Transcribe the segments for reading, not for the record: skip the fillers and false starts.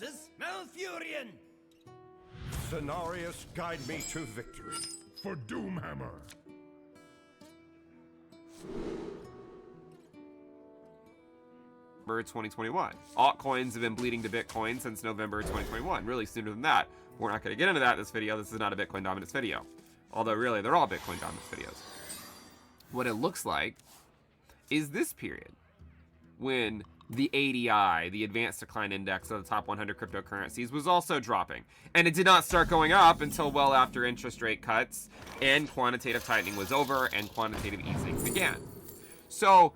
versus Malfurion. Cenarius, guide me to victory. For Doomhammer. November 2021. Altcoins have been bleeding to Bitcoin since November 2021, really sooner than that. We're not going to get into that in this video. This is not a Bitcoin dominance video. Although really, they're all Bitcoin dominance videos. What it looks like is this period when the ADI, the Advanced Decline Index of the top 100 cryptocurrencies, was also dropping. And it did not start going up until well after interest rate cuts and quantitative tightening was over and quantitative easing began. So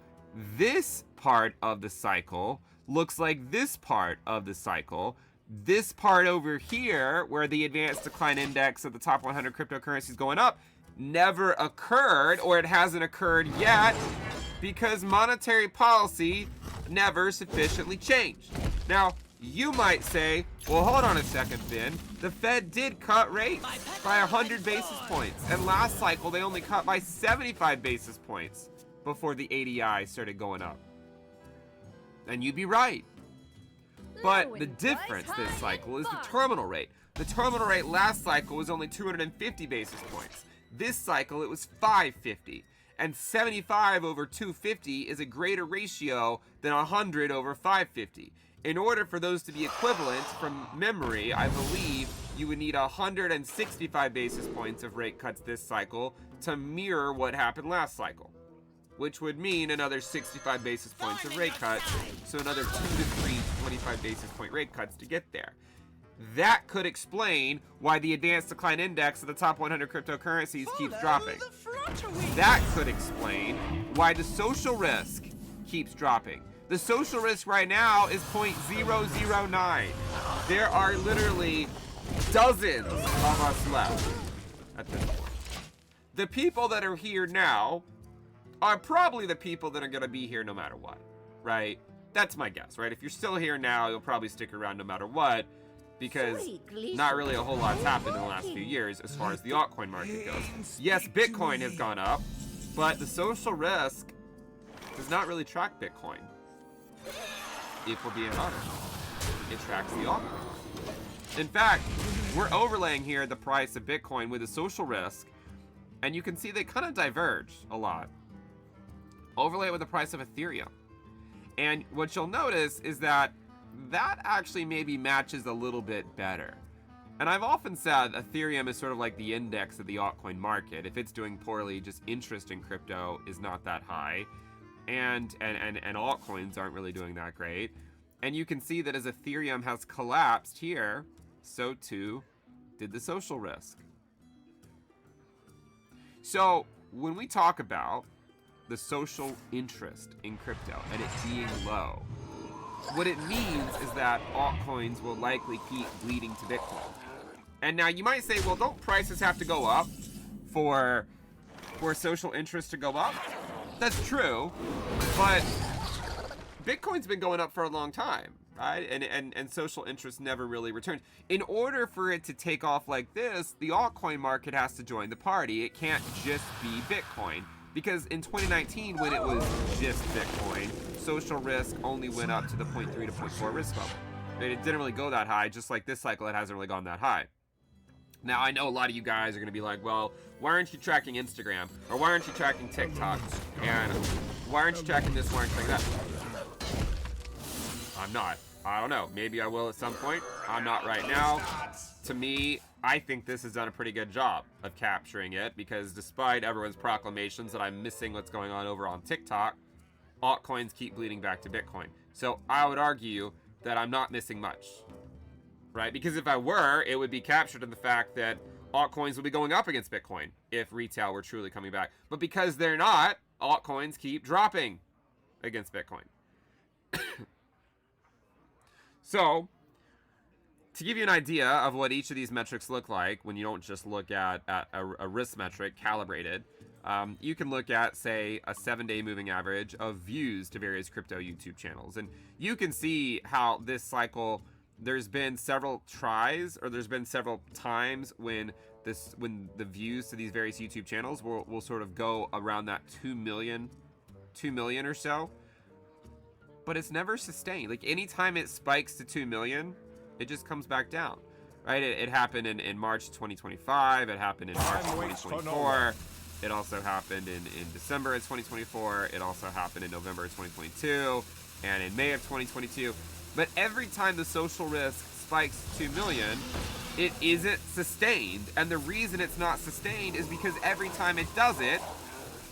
this part of the cycle looks like this part of the cycle. This part over here, where the Advanced Decline Index of the top 100 cryptocurrencies going up, never occurred, or it hasn't occurred yet, because monetary policy never sufficiently changed. Now, you might say, well, hold on a second, Finn. The Fed did cut rates by 100 basis points, and last cycle they only cut by 75 basis points before the ADI started going up. And you'd be right. But the difference this cycle is the terminal rate. The terminal rate last cycle was only 250 basis points. This cycle, it was 550. And 75 over 250 is a greater ratio than 100 over 550. In order for those to be equivalent, from memory, I believe you would need 165 basis points of rate cuts this cycle to mirror what happened last cycle, which would mean another 65 basis points of rate cuts, so another 2 to 3 25 basis point rate cuts to get there. That could explain why the Advanced Decline Index of the top 100 cryptocurrencies keeps dropping. That could explain why the social risk keeps dropping. The social risk right now is 0.009. There are literally dozens of us left at this point. The people that are here now are probably the people that are going to be here no matter what, right? That's my guess, right? If you're still here now, you'll probably stick around no matter what, because not really a whole lot's happened in the last few years as far as the altcoin market goes. Yes, Bitcoin has gone up, but the social risk does not really track Bitcoin. If we're being honest, it tracks the altcoin. In fact, we're overlaying here the price of Bitcoin with the social risk, and you can see they kind of diverge a lot. Overlay it with the price of Ethereum. And what you'll notice is that that actually maybe matches a little bit better. And I've often said Ethereum is sort of like the index of the altcoin market. If it's doing poorly, just interest in crypto is not that high. And altcoins aren't really doing that great. And you can see that as Ethereum has collapsed here, so too did the social risk. So when we talk about the social interest in crypto and it being low, what it means is that altcoins will likely keep bleeding to Bitcoin. And now you might say, well, don't prices have to go up for social interest to go up? That's true, but Bitcoin's been going up for a long time, right? And social interest never really returned. In order for it to take off like this, the altcoin market has to join the party. It can't just be Bitcoin. Because in 2019, when it was just Bitcoin, social risk only went up to the 0.3 to 0.4 risk level. It didn't really go that high, just like this cycle, it hasn't really gone that high. Now, I know a lot of you guys are going to be like, well, why aren't you tracking Instagram? Or why aren't you tracking TikTok? And why aren't you tracking this? Why aren't you tracking that? I'm not. I don't know. Maybe I will at some point. I'm not right now. To me, I think this has done a pretty good job of capturing it, because despite everyone's proclamations that I'm missing what's going on over on TikTok, altcoins keep bleeding back to Bitcoin. So I would argue that I'm not missing much, right? Because if I were, it would be captured in the fact that altcoins would be going up against Bitcoin if retail were truly coming back. But because they're not, altcoins keep dropping against Bitcoin. So, to give you an idea of what each of these metrics look like when you don't just look at a risk metric calibrated, you can look at, say, a 7-day moving average of views to various crypto YouTube channels. And you can see how this cycle, there's been several tries, or there's been several times when the views to these various YouTube channels will sort of go around that 2 million or so. But it's never sustained. Like, anytime it spikes to 2 million, It just comes back down, right? It happened in March 2025. It happened in March 2024. It also happened in December of 2024. It also happened in November of 2022 and in May of 2022. But every time the social risk spikes 2 million, it isn't sustained. And the reason it's not sustained is because every time it does it,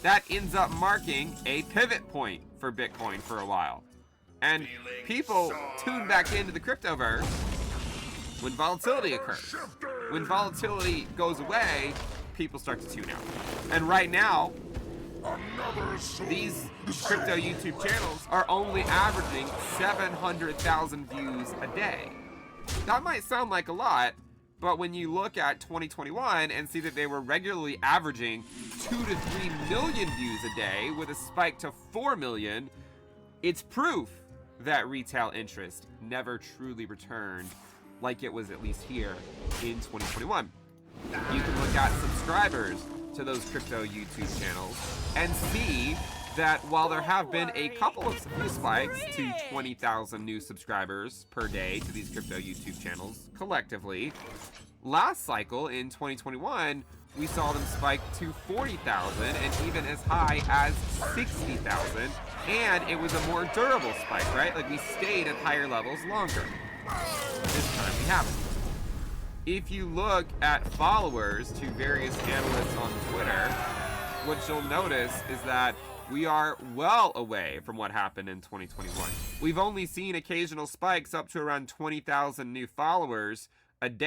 that ends up marking a pivot point for Bitcoin for a while. And people tune back into the cryptoverse when volatility occurs. When volatility goes away, people start to tune out. And right now, these crypto YouTube channels are only averaging 700,000 views a day. That might sound like a lot, but when you look at 2021 and see that they were regularly averaging 2 to 3 million views a day with a spike to 4 million, it's proof that retail interest never truly returned like it was at least here in 2021. You can look at subscribers to those crypto YouTube channels and see that while there have been a couple of few spikes to 20,000 new subscribers per day to these crypto YouTube channels collectively, last cycle in 2021, we saw them spike to 40,000 and even as high as 60,000, and it was a more durable spike, right? Like we stayed at higher levels longer. This time we haven't. If you look at followers to various analysts on Twitter, what you'll notice is that we are well away from what happened in 2021. We've only seen occasional spikes up to around 20,000 new followers a day.